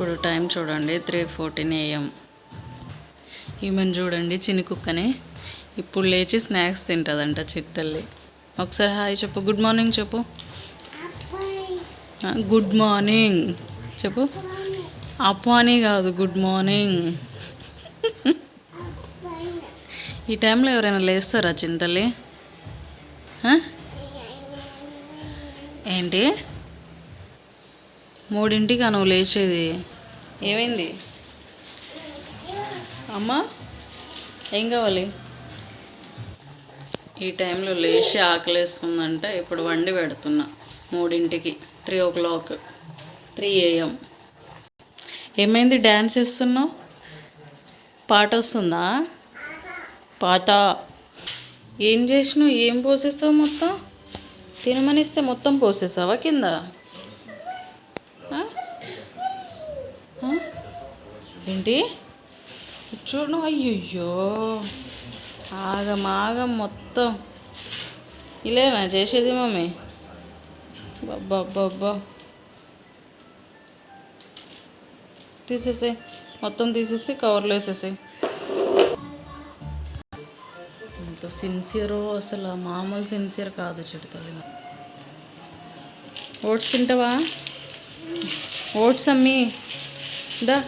ఇప్పుడు టైం చూడండి 3:14 AM. ఈమెను చూడండి, చిన్ని కుక్కని. ఇప్పుడు లేచి స్నాక్స్ తింటుందంట చిట్టల్లి. ఒకసారి హాయ్ చెప్పు, గుడ్ మార్నింగ్ చెప్పు. గుడ్ మార్నింగ్ చెప్పు. అప్పు అని కాదు, గుడ్ మార్నింగ్. ఈ టైంలో ఎవరైనా లేస్తారా చింతల్లి? ఏంటి 3ంటికా నువ్వు లేచేది? ఏమైంది అమ్మా? ఏం కావాలి? ఈ టైంలో లేచి ఆకలేస్తుందంట. ఇప్పుడు వండి పెడుతున్నా 3ంటికి, 3 o'clock, 3 AM. ఏమైంది డ్యాన్స్ చేస్తున్నావు? పాట వస్తుందా? పాట ఏం చేసినావు? ఏం పోసేసావు? మొత్తం తినమనిస్తే మొత్తం పోసేసావా కింద? ఏంటి చూడు. అయ్యయ్యో, ఆగం మొత్తం ఇలేనా చేసేది మమ్మీ? బాబ్బా తీసేసాయి, మొత్తం తీసేసి కవర్లో వేసేసాయి. ఎంత సిన్సియరో అసలు, మామూలు సిన్సియర్ కాదు చెడుతల్లి. ఓట్స్ తింటావా? ఓట్స్ అమ్మి దా.